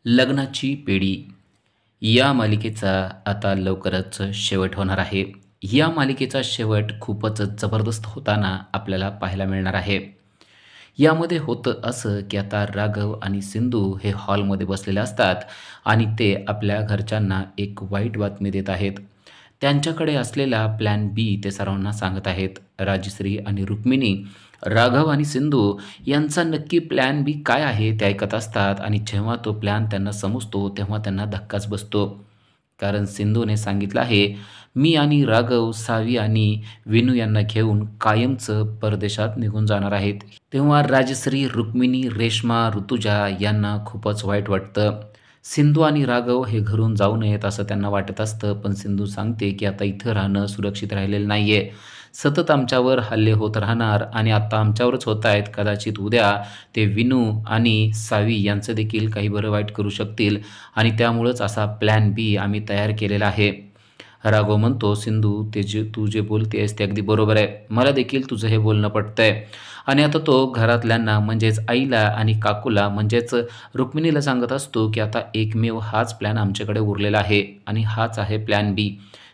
लग्नाची पेढी या मालिकेचा आता लवकरच शेवट होणार आहे. या मालिकेचा शेवट खूपच जबरदस्त होताना आपल्याला पाहायला मिळणार आहे. यामध्ये होतं असं, की आता राघव आणि सिंधू हे हॉलमध्ये बसलेले असतात आणि ते आपल्या घरच्यांना एक वाईट बातमी देत आहेत. त्यांच्याकडे असलेला प्लॅन बी ते सर्वांना सांगत आहेत. राजश्री आणि रुक्मिणी राघव आणि सिंधू यांचा नक्की प्लॅन बी काय आहे ते ऐकत असतात आणि जेव्हा तो प्लॅन त्यांना समजतो तेव्हा त्यांना धक्काच बसतो. कारण सिंधूने सांगितलं आहे, मी आणि राघव सावी आणि विनू यांना घेऊन कायमचं परदेशात निघून जाणार आहेत. तेव्हा राजश्री, रुक्मिणी, रेश्मा, ऋतुजा यांना खूपच वाईट वाटतं. सिंधू आणि राघव हे घरून जाऊ नयेत असं त्यांना वाटत असतं, पण सिंधू सांगते की आता इथं राहणं सुरक्षित राहिलेलं नाहीये. सतत आमच्यावर हल्ले होत राहणार आणि आता आमच्यावरच होत आहेत. कदाचित उद्या ते विनू आणि सावी यांचं देखील काही बरं वाईट करू शकतील आणि त्यामुळंच असा प्लॅन बी आम्ही तयार केलेला आहे. राघव म्हणतो, सिंधू तू जे बोलतेस ते अगदी बरोबर आहे. मला देखील तुझं हे बोलणं पटतंय. आणि आता तो घरातल्यांना म्हणजेच आईला आणि काकूला म्हणजेच रुक्मिणीला सांगत असतो, की आता एकमेव हाच प्लॅन आमच्याकडे उरलेला आहे आणि हाच आहे प्लॅन बी.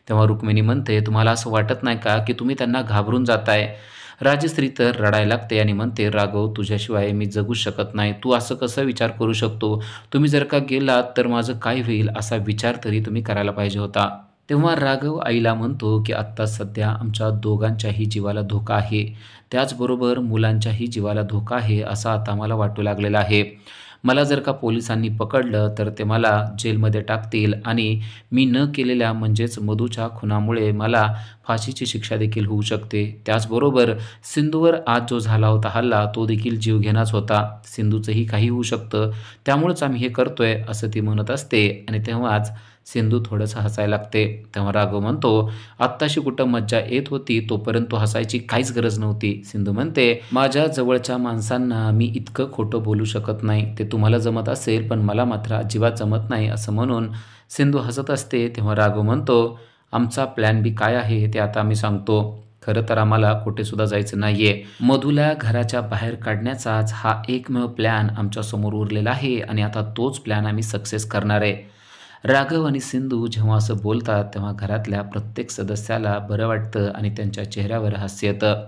तेव्हा रुक्मिणी म्हणते, तुम्हाला असं वाटत नाही का, की तुम्ही त्यांना घाबरून जाताय? राजश्री तर रडायला लागते आणि म्हणते, राघव तुझ्याशिवाय मी जगूच शकत नाही. तू असं कसं विचार करू शकतो? तुम्ही जर का गेलात तर माझं काय होईल असा विचार तरी तुम्ही करायला पाहिजे होता. तेव्हा राघव आईला म्हणतो, की आत्ता सध्या आमच्या दोघांच्याही जीवाला धोका आहे. त्याचबरोबर मुलांच्याही जीवाला धोका आहे असं आता मला वाटू लागलेलं आहे. मला जर का पोलिसांनी पकडलं तर ते मला जेलमध्ये टाकतील आणि मी न केलेल्या म्हणजेच मधूच्या खुनामुळे मला फाशीची शिक्षा देखील होऊ शकते. त्याचबरोबर सिंधूवर आज जो झाला होता हल्ला तो देखील जीवघेणाच होता. सिंधूचंही काही होऊ शकतं. त्यामुळेच आम्ही हे करतोय असं ती म्हणत असते आणि तेव्हाच सिंधू थोडंसं हसायला लागते. तेव्हा राघव म्हणतो, आत्ताशी कुठं मज्जा येत होती तोपर्यंत हसायची काहीच गरज नव्हती. सिंधू म्हणते, माझ्या जवळच्या माणसांना मी इतकं खोटं बोलू शकत नाही. ते तुम्हाला जमत असेल पण मला मात्र अजिबात जमत नाही असं म्हणून सिंधू हसत असते. तेव्हा राघव म्हणतो, आमचा प्लॅन बी काय आहे ते आता आम्ही सांगतो. खरं तर आम्हाला कुठेसुद्धा जायचं नाहीये. मधूला घराच्या बाहेर काढण्याचाच हा एकमेव प्लॅन आमच्यासमोर उरलेला आहे आणि आता तोच प्लॅन आम्ही सक्सेस करणार आहे. राघव आणि सिंधू जेव्हा असं बोलतात तेव्हा घरातल्या प्रत्येक सदस्याला बरं वाटतं आणि त्यांच्या चेहऱ्यावर हास्य येतं.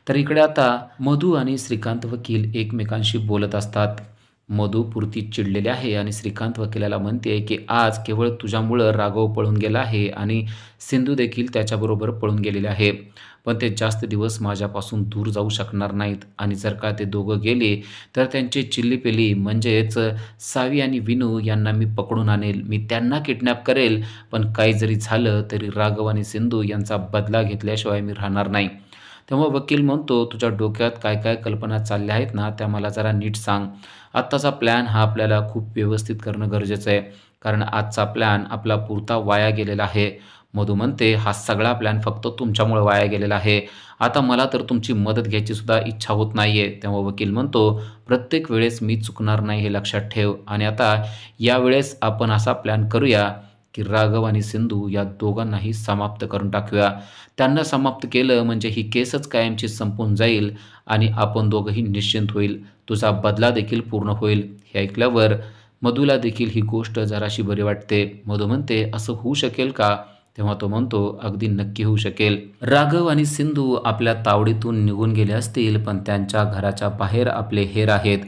तर इकडे आता मधू आणि श्रीकांत वकील एकमेकांशी बोलत असतात. मधू पुरती चिडलेली आहे आणि श्रीकांत वकिलाला म्हणते, की आज केवळ तुझ्यामुळं राघव पळून गेला आहे आणि सिंधू देखील त्याच्याबरोबर पळून गेलेले आहे. पण ते जास्त दिवस माझ्यापासून दूर जाऊ शकणार नाहीत आणि जर का ते दोघं गेले तर त्यांची चिल्लीपिल्ली म्हणजेच सावी आणि विनू यांना मी पकडून आणेल. मी त्यांना किडनॅप करेल. पण काही जरी झालं तरी राघव आणि सिंधू यांचा बदला घेतल्याशिवाय मी राहणार नाही. तेव्हा वकील म्हणतो, तुझ्या डोक्यात काय काय कल्पना चालल्या आहेत ना त्या मला जरा नीट सांग. आत्ताचा प्लॅन हा आपल्याला खूप व्यवस्थित करणं गरजेचं आहे. कारण आजचा प्लॅन आपला पुरता वाया गेलेला आहे. मधू म्हणते, हा सगळा प्लॅन फक्त तुमच्यामुळे वाया गेलेला आहे. आता मला तर तुमची मदत घ्यायची सुद्धा इच्छा होत नाहीये. तेव्हा वकील म्हणतो, प्रत्येक वेळेस मी चुकणार नाही हे लक्षात ठेव आणि आता यावेळेस आपण असा प्लॅन करूया, की राघव आणि सिंधू या दोघांनाही समाप्त करून टाकूया. त्यांना समाप्त केलं म्हणजे ही केसच कायमची संपून जाईल आणि आपण दोघंही निश्चिंत होईल. तुझा बदला देखील पूर्ण होईल. हे ऐकल्यावर मधूला देखील ही गोष्ट जराशी बरी वाटते. मधू म्हणते, असं होऊ शकेल का? तेव्हा तो म्हणतो, अगदी नक्की होऊ शकेल. राघव आणि सिंधू आपल्या तावडीतून निघून गेले असतील पण त्यांच्या घराच्या बाहेर आपले हेर आहेत.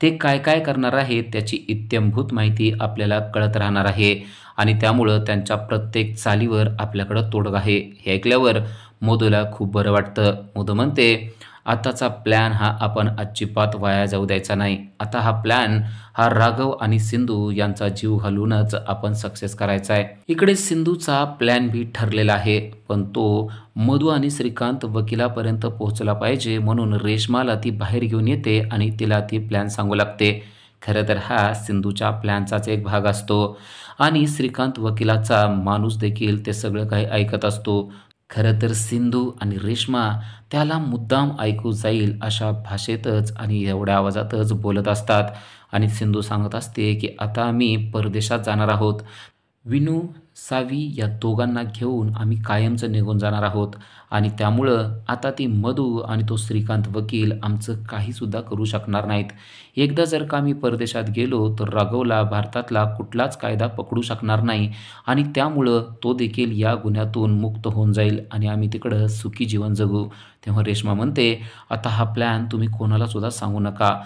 ते काय काय करणार आहेत त्याची इत्थंभूत माहिती आपल्याला कळत राहणार आहे आणि त्यामुळं त्यांच्या प्रत्येक चालीवर आपल्याकडं तोडगा आहे. हे ऐकल्यावर मधूला खूप बरं वाटतं. मधू म्हणते, आताचा प्लॅन हा आपण अजिबात वाया जाऊ द्यायचा नाही. आता हा प्लॅन हा राघव आणि सिंधू यांचा जीव घालूनच आपण सक्सेस करायचा आहे. इकडे सिंधूचा प्लॅन बी ठरलेला आहे पण तो मधू आणि श्रीकांत वकिलापर्यंत पोहोचला पाहिजे म्हणून रेश्माला ती बाहेर घेऊन येते आणि तिला ती प्लॅन सांगू लागते. खरं तर हा सिंधूच्या प्लॅनचाच एक भाग असतो आणि श्रीकांत वकिलाचा माणूस देखील ते सगळं काही ऐकत असतो. खरं तर सिंधू आणि रेश्मा त्याला मुद्दाम ऐकू जाईल अशा भाषेतच आणि एवढ्या आवाजातच बोलत असतात आणि सिंधू सांगत असते, की आता आम्ही परदेशात जाणार आहोत. विनू, सावी या दोघांना घेऊन आम्ही कायमचं निघून जाणार आहोत आणि त्यामुळं आता ती मधू आणि तो श्रीकांत वकील आमचं काहीसुद्धा करू शकणार नाहीत. एकदा जर का आम्ही परदेशात गेलो तर राघवला भारतातला कुठलाच कायदा पकडू शकणार नाही आणि त्यामुळं तो देखील या गुन्ह्यातून मुक्त होऊन जाईल आणि आम्ही तिकडं सुखी जीवन जगू. तेव्हा रेश्मा म्हणते, "आता हा प्लॅन तुम्ही कोणालासुद्धा सांगू नका."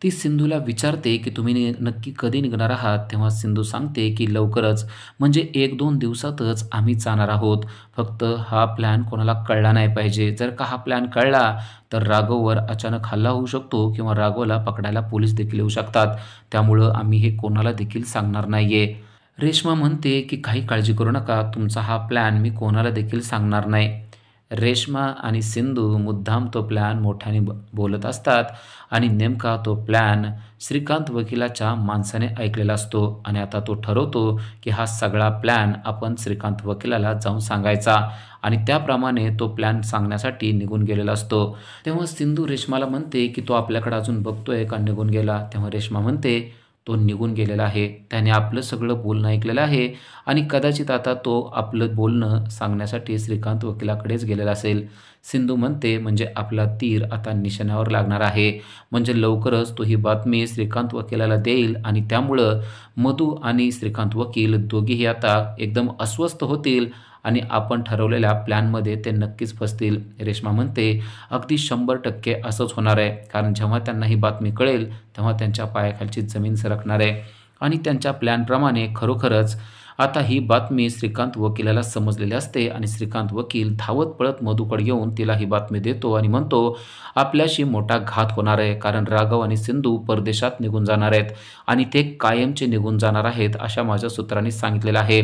ती सिंधूला विचारते की तुम्ही नक्की कधी निघणार आहात? तेव्हा सिंधू सांगते की लवकरच, म्हणजे 1-2 दिवसातच आम्ही जाणार आहोत. फक्त हा प्लॅन कोणाला कळला नाही पाहिजे. जर का हा प्लॅन कळला तर राघववर अचानक हल्ला होऊ शकतो किंवा राघवला पकडायला पोलीस देखील येऊ शकतात. त्यामुळं आम्ही हे कोणाला देखील सांगणार नाहीये. रेश्मा म्हणते की काही काळजी करू नका. तुमचा हा प्लॅन मी कोणाला देखील सांगणार नाही. रेश्मा आणि सिंधू मुद्दाम तो प्लॅन मोठ्याने बोलत असतात आणि नेमका तो प्लॅन श्रीकांत वकिलाच्या माणसाने ऐकलेला असतो आणि आता तो ठरवतो की हा सगळा प्लॅन आपण श्रीकांत वकिलाला जाऊन सांगायचा आणि त्याप्रमाणे तो प्लॅन सांगण्यासाठी निघून गेलेला असतो. तेव्हा सिंधू रेश्माला म्हणते की तो आपल्याकडे अजून बघतोय का निघून गेला? तेव्हा रेश्मा म्हणते, तो निघून गेलेला आहे. त्याने आपलं सगळं बोलणं ऐकलेलं आहे आणि कदाचित आता तो आपलं बोलणं सांगण्यासाठी श्रीकांत वकिलाकडेच गेलेला असेल. सिंधू म्हणते, म्हणजे आपला तीर आता निशाण्यावर लागणार आहे. म्हणजे लवकरच तो ही बातमी श्रीकांत वकिलाला देईल आणि त्यामुळं मधू आणि श्रीकांत वकील दोघेही आता एकदम अस्वस्थ होतील आणि आपण ठरवलेल्या प्लॅनमध्ये ते नक्कीच फसतील. रेश्मा म्हणते, अगदी 100% असंच होणार आहे. कारण जेव्हा त्यांना ही बातमी कळेल तेव्हा त्यांच्या पायाखालची जमीन सरकणार आहे आणि त्यांच्या प्लॅनप्रमाणे खरोखरच आता ही बातमी श्रीकांत वकिलाला समजलेली असते आणि श्रीकांत वकील धावत पळत मधूकडे येऊन तिला ही बातमी देतो आणि म्हणतो, आपल्याशी मोठा घात होणार आहे. कारण राघव आणि सिंधू परदेशात निघून जाणार आहेत आणि ते कायमचे निघून जाणार आहेत अशा माझ्या सूत्रांनी सांगितलेलं आहे.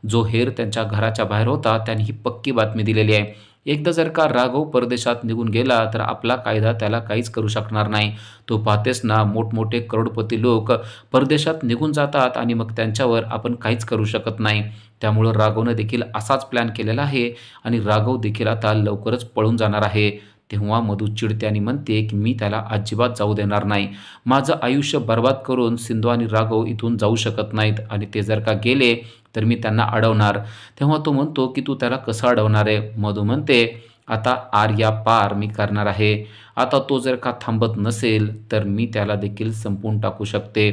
जो हेर त्यांच्या घराच्या बाहेर होता त्याने ही पक्की बातमी दिलेली आहे. एकदा जर का राघव परदेशात निघून गेला तर आपला कायदा त्याला काहीच करू शकणार नाही. तो पाहतेस ना, मोठमोठे करोडपती लोक परदेशात निघून जातात आणि मग त्यांच्यावर आपण काहीच करू शकत नाही. त्यामुळं राघवनं देखील असाच प्लॅन केलेला आहे आणि राघव देखील आता लवकरच पळून जाणार आहे. तेव्हा मधू चिडते आणि म्हणते की मी त्याला अजिबात जाऊ देणार नाही. माझं आयुष्य बर्बाद करून सिंधू आणि राघव इथून जाऊ शकत नाहीत आणि ते जर का गेले तर मी त्यांना अडवणार. तेव्हा तो म्हणतो की तू त्याला कसं अडवणार आहे? मधू म्हणते, आता आर पार मी करणार आहे. आता तो जर का थांबत नसेल तर मी त्याला देखील संपवून टाकू शकते.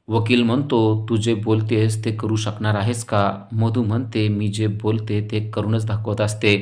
वकील म्हणतो, तू जे बोलतेस ते करू शकणार आहेस का? मधू म्हणते, मी जे बोलते ते करूनच दाखवत असते.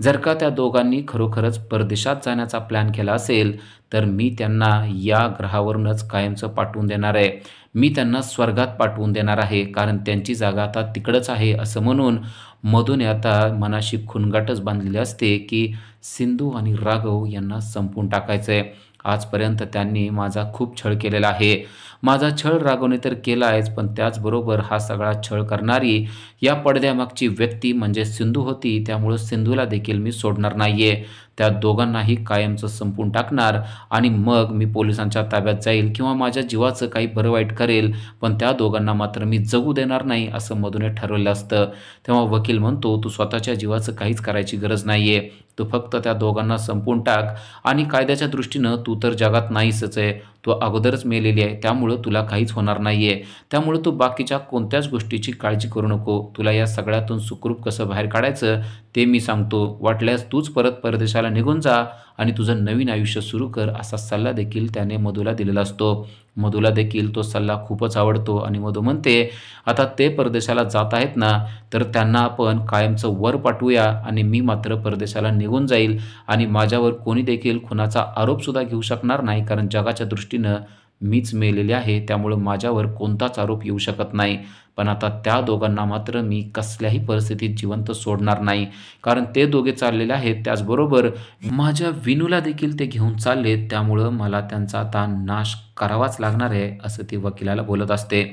जर का त्या दोघांनी खरोखरच परदेशात जाण्याचा प्लॅन केला असेल तर मी त्यांना या ग्रहावरूनच कायमचं पाठवून देणार आहे. मी त्यांना स्वर्गात पाठवून देणार आहे कारण त्यांची जागा आता तिकडंच आहे. असं म्हणून मधूने आता मनाशी खुणगाटच बांधलेली असते की सिंधू आणि राघव यांना संपवून टाकायचं आहे. आजपर्यंत त्यांनी माझा खूप छळ केलेला आहे. माझा छळ राघवने तर केला आहेच, पण त्याचबरोबर हा सगळा छळ करणारी या पडद्यामागची व्यक्ती म्हणजे सिंधू होती. त्यामुळं सिंधूला देखील मी सोडणार नाहीये. त्या दोघांनाही कायमचं संपवून टाकणार आणि मग मी पोलिसांच्या ताब्यात जाईल किंवा माझ्या जीवाचं काही बरं वाईट करेल, पण त्या दोघांना मात्र मी जगू देणार नाही असं मधूने ठरवलं असतं. तेव्हा वकील म्हणतो, तू स्वतःच्या जीवाचं काहीच करायची गरज नाहीये. तू फक्त त्या दोघांना संपवून टाक आणि कायद्याच्या दृष्टीनं तू तर जगात नाहीसच आहे. तू अगोदरच मेलेली आहे. त्यामुळं तुला काहीच होणार नाहीये. त्यामुळं तू बाकीच्या कोणत्याच गोष्टीची काळजी करू नको. तुला या सगळ्यातून सुखरूप कसं बाहेर काढायचं ते मी सांगतो. वाटल्यास तूच परत परदेशाला निघून जा आणि तुझं नवीन आयुष्य सुरू कर असा सल्ला देखील त्याने मधूला दिलेला असतो. मधूला देखील तो सल्ला खूपच आवडतो आणि मधू म्हणते, आता ते परदेशाला जात आहेत ना, तर त्यांना आपण कायमचं वर पाठवूया आणि मी मात्र परदेशाला निघून जाईल आणि माझ्यावर कोणी देखील खुनाचा आरोपसुद्धा घेऊ शकणार नाही कारण जगाच्या दृष्टीनं मीच मेलेले आहे. त्यामुळं माझ्यावर कोणताच आरोप येऊ शकत नाही. पण आता त्या दोघांना मात्र मी कसल्याही परिस्थितीत जिवंत सोडणार नाही कारण ते दोघे चाललेले आहेत. त्याचबरोबर माझ्या विनूला देखील ते घेऊन चाललेत. त्यामुळं मला त्यांचा आता नाश करावाच लागणार आहे असं ती वकिलाला बोलत असते.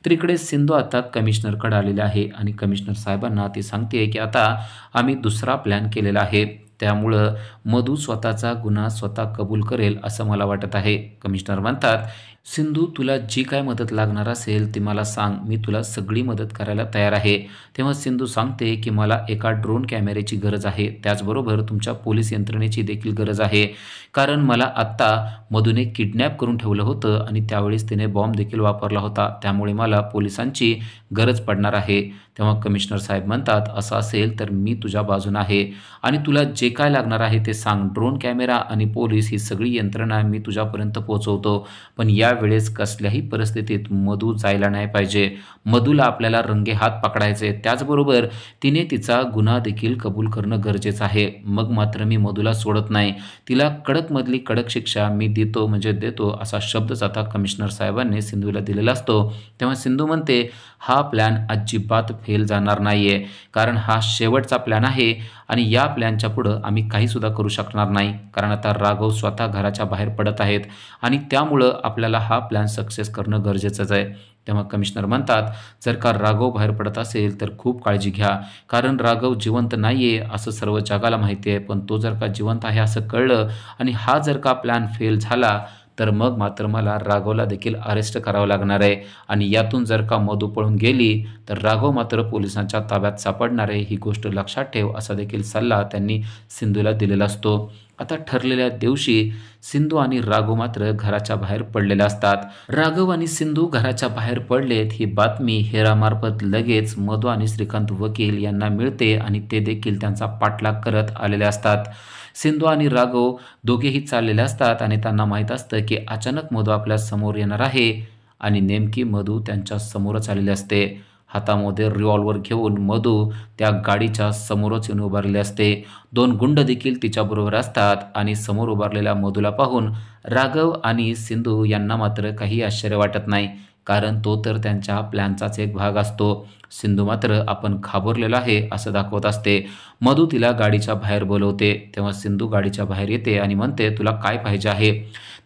तर इकडे सिंधू आता कमिशनरकडे आलेले आहे आणि कमिशनर साहेबांना ती सांगते की आता आम्ही दुसरा प्लॅन केलेला आहे. त्यामुळं मधू स्वतःचा गुन्हा स्वतः कबूल करेल असं मला वाटत आहे. कमिशनर म्हणतात, "सिंधू, तुला जी काय मदत लागणार असेल ती मला सांग. मी तुला सगळी मदत करायला तयार आहे." तेव्हा सिंधू सांगते की मला एका ड्रोन कॅमेऱ्याची गरज आहे. त्याचबरोबर तुमच्या पोलीस यंत्रणेची देखील गरज आहे. कारण मला आत्ता मधूने किडनॅप करून ठेवलं होतं आणि त्यावेळेस तिने बॉम्ब देखील वापरला होता. त्यामुळे मला पोलिसांची गरज पडणार आहे. तेव्हा कमिशनर साहेब म्हणतात, "असं असेल तर मी तुझ्या बाजूनं आहे आणि तुला जे काय लागणार आहे ते सांग. ड्रोन कॅमेरा आणि पोलीस ही सगळी यंत्रणा मी तुझ्यापर्यंत पोहोचवतो. पण यावेळेस कसल्याही परिस्थितीत मधू जायला नाही पाहिजे. मधूला आपल्याला रंगेहात पकडायचे. त्याचबरोबर तिने तिचा गुन्हा देखील कबूल करणं गरजेचं आहे. मग मात्र मी मधूला सोडत नाही. तिला कडकमधली कडक शिक्षा मी देतो म्हणजे देतो." असा शब्दच आता कमिशनर साहेबांनी सिंधूला दिलेला असतो. तेव्हा सिंधू म्हणते, "हा प्लॅन अजिबात फेल जाणार नाहीये. कारण हा शेवटचा प्लॅन आहे आणि या प्लॅनच्या पुढं आम्ही काहीसुद्धा करू शकणार नाही. कारण आता राघव स्वतः घराच्या बाहेर पडत आहेत आणि त्यामुळं आपल्याला हा प्लॅन सक्सेस करणं गरजेचंच आहे." तेव्हा कमिशनर म्हणतात, "जर का राघव बाहेर पडत असेल तर खूप काळजी घ्या. कारण राघव जिवंत नाहीये असं सर्व जगाला माहिती आहे. पण तो जर का जिवंत आहे असं कळलं आणि हा जर का प्लॅन फेल झाला तर मग मात्र मला राघवला देखील अरेस्ट करावं लागणार आहे आणि यातून जर का मधू पळून गेली तर राघव मात्र पोलिसांच्या ताब्यात सापडणार आहे. ही गोष्ट लक्षात ठेव." असा देखील सल्ला त्यांनी सिंधूला दिलेला असतो. आता ठरलेल्या दिवशी सिंधू आणि राघव मात्र घराच्या बाहेर पडलेले असतात. राघव आणि सिंधू घराच्या बाहेर पडलेत ही बातमी हेरामार्फत लगेच मधू आणि श्रीकांत वकील यांना मिळते आणि ते देखील त्यांचा पाठलाग करत आलेले असतात. सिंधू आणि राघव दोघेही चाललेले असतात आणि त्यांना माहीत असतं की अचानक मधू आपल्या समोर येणार आहे आणि नेमकी मधू त्यांच्या समोरच आलेली असते. हातामध्ये रिव्हॉल्वर घेऊन मधू त्या गाडीच्या समोरच येऊन उभारलेली असते. 2 गुंड देखील तिच्याबरोबर असतात आणि समोर उभारलेल्या मधूला पाहून राघव आणि सिंधू यांना मात्र काही आश्चर्य वाटत नाही. कारण तो तर त्यांच्या प्लॅनचाच एक भाग असतो. सिंधू मात्र आपण घाबरलेलो आहे असं दाखवत असते. मधू तिला गाडीच्या बाहेर बोलवते. तेव्हा सिंधू गाडीच्या बाहेर येते आणि म्हणते, "तुला काय पाहिजे आहे?"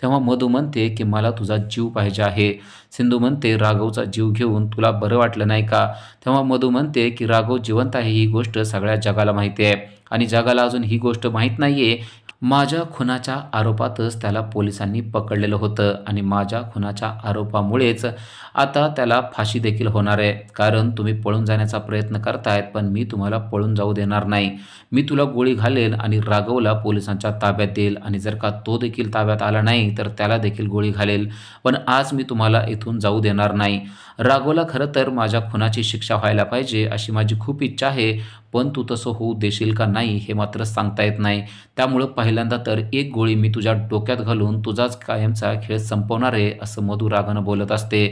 तेव्हा मधू म्हणते की "मला तुझा जीव पाहिजे आहे." सिंधू म्हणते, "राघवचा जीव घेऊन तुला बरं वाटलं नाही का?" तेव्हा मधू म्हणते की "राघव जिवंत आहे ही गोष्ट सगळ्या जगाला माहिती आहे आणि जगाला अजून ही गोष्ट माहीत नाहीये माझ्या खुनाच्या आरोपातच त्याला पोलिसांनी पकडलेलं होतं आणि माझ्या खुनाच्या आरोपामुळेच आता त्याला फाशी देखील होणार आहे. कारण तुम्ही पळून जाण्याचा प्रयत्न करतायत पण मी तुम्हाला पळून जाऊ देणार नाही. मी तुला गोळी घालेन आणि राघवला पोलिसांच्या ताब्यात देईल आणि जर का तो देखील ताब्यात आला नाही तर त्याला देखील गोळी घालेल. पण आज मी तुम्हाला इथून जाऊ देणार नाही. राघवला खरं तर माझ्या खुनाची शिक्षा व्हायला पाहिजे अशी माझी खूप इच्छा आहे. पण तू तसं होऊ देशील का नाही हे मात्र सांगता येत नाही. त्यामुळं पहिल्यांदा तर एक गोळी मी तुझ्या डोक्यात घालून तुझाच कायमचा खेळ संपवणार आहे." असं मधू रागानं बोलत असते.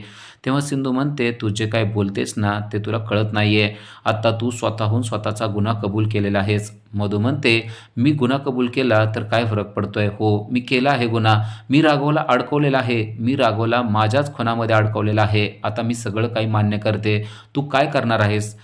तेव्हा सिंधू म्हणते, "तू जे काय बोलतेस ना ते तुला कळत नाहीये. आता तू स्वतःहून स्वतःचा गुन्हा कबूल केलेला आहेस." मधू म्हणते, "मी गुन्हा कबूल केला तर काय फरक पडतोय? हो, मी केला आहे गुन्हा. मी राघवला अडकवलेला आहे. मी राघवला माझ्याच खुनामध्ये अडकवलेला आहे. आता मी सगळं काही मान्य करते. तू काय करणार आहेस?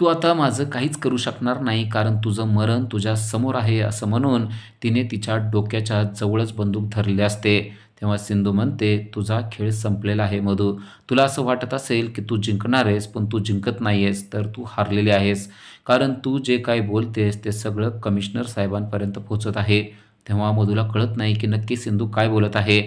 तू आता माझं काहीच करू शकणार नाही कारण तुझं मरण तुझ्या समोर आहे." असं म्हणून तिने तिच्या डोक्याच्या जवळच बंदूक धरली असते. तेव्हा सिंधू म्हणते, "तुझा खेळ संपलेला आहे मधू. तुला असं वाटत असेल की तू जिंकणार आहेस पण तू जिंकत नाही आहेस तर तू हारलेली आहेस. कारण तू जे काही बोलतेस ते सगळं कमिशनर साहेबांपर्यंत पोहोचत आहे." तेव्हा मधूला कळत नाही की नक्की सिंधू काय बोलत आहे.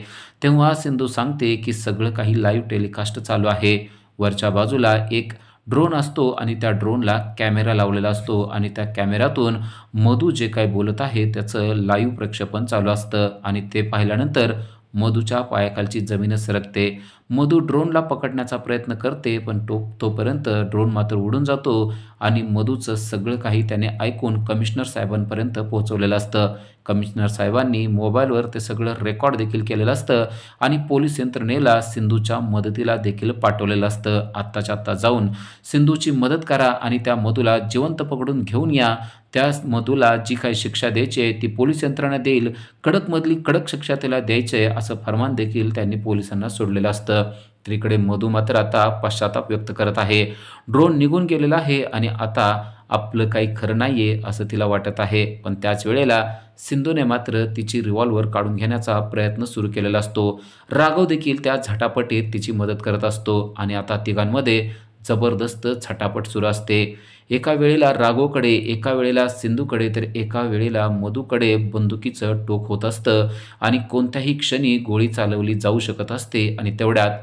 तेव्हा सिंधू सांगते की सगळं काही लाईव्ह टेलिकास्ट चालू आहे. वरच्या बाजूला एक ड्रोन असतो आणि त्या ड्रोनला कॅमेरा लावलेला असतो आणि त्या कॅमेऱ्यातून मधू जे काही बोलत आहे त्याचं लाईव्ह प्रक्षेपण चालू असतं आणि ते पाहिल्यानंतर मधूच्या पायाखालची जमीनच सरकते. मधू ड्रोनला पकडण्याचा प्रयत्न करते पण तोपर्यंत ड्रोन मात्र उडून जातो आणि मधूचं सगळं काही त्याने ऐकून कमिशनर साहेबांपर्यंत पोहोचवलेलं असतं. कमिशनर साहेबांनी मोबाईलवर ते सगळं रेकॉर्ड देखील केलेलं असतं आणि पोलीस यंत्रणेला सिंधूच्या मदतीला देखील पाठवलेलं असतं. आत्ताच्या आत्ता जाऊन सिंधूची मदत करा आणि त्या मधूला जिवंत पकडून घेऊन या. त्या मधूला जी काही शिक्षा द्यायची आहे ती पोलीस यंत्रणा देईल. कडकमधली कडक शिक्षा त्याला द्यायची आहे असं फरमान देखील त्यांनी पोलिसांना सोडलेलं असतं. तर इकडे मधू मात्र आता पश्चाताप व्यक्त करत आहे. ड्रोन निघून गेलेला आहे आणि आता आपलं काही खरं नाहीये असं तिला वाटत आहे. पण त्याच वेळेला सिंधूने मात्र तिची रिव्हॉल्वर काढून घेण्याचा प्रयत्न सुरू केलेला असतो. राघव देखील त्या झटापटीत तिची मदत करत असतो आणि आता तिघांमध्ये जबरदस्त छटापट सुरू असते. एका वेळेला राघवकडे, एका वेळेला सिंधूकडे, तर एका वेळेला मधूकडे बंदुकीचं टोक होत असतं आणि कोणत्याही क्षणी गोळी चालवली जाऊ शकत असते आणि तेवढ्यात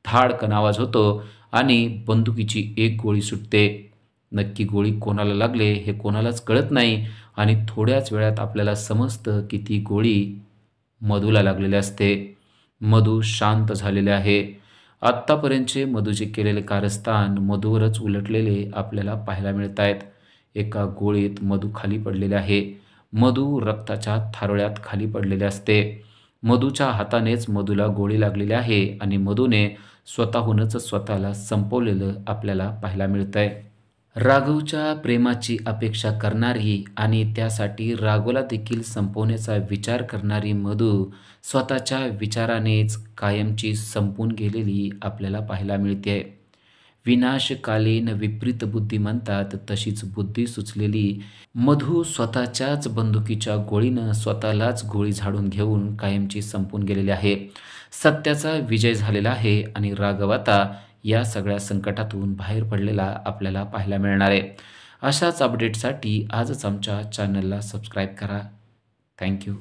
धाडकन आवाज होतो आणि बंदुकीची एक गोळी सुटते. नक्की गोळी कोणाला लागले हे कोणालाच कळत नाही आणि थोड्याच वेळात आपल्याला समजतं की ती गोळी मधूला लागलेली असते. मधू शांत झालेले आहे. आत्तापर्यंतचे मधूचे केलेले कारस्थान मधूवरच उलटलेले आपल्याला पाहायला मिळत आहेत. एका गोळीत मधू खाली पडलेले आहे. मधू रक्ताच्या थारोळ्यात खाली पडलेले असते. मधूच्या हातानेच मधूला गोळी लागलेली आहे आणि मधूने स्वतःहूनच स्वतःला संपवलेलं आपल्याला पाहायला मिळतंय. राघवच्या प्रेमाची अपेक्षा करणारी आणि त्यासाठी राघवला देखील संपवण्याचा विचार करणारी मधू स्वतःच्या विचारानेच कायमची संपून गेलेली आपल्याला पाहायला मिळते. विनाशकालीन विपरीत बुद्धी म्हणतात तशीच बुद्धी सुचलेली मधू स्वतःच्याच बंदुकीच्या गोळीनं स्वतःलाच गोळी झाडून घेऊन कायमची संपून गेलेली आहे. सत्याचा विजय झालेला आहे आणि राघव आता या सगळ्या संकटातून बाहेर पडलेला आपल्याला पाहायला मिळणार आहे. अशाच अपडेटसाठी आजच आमच्या चॅनलला सबस्क्राईब करा. थँक्यू.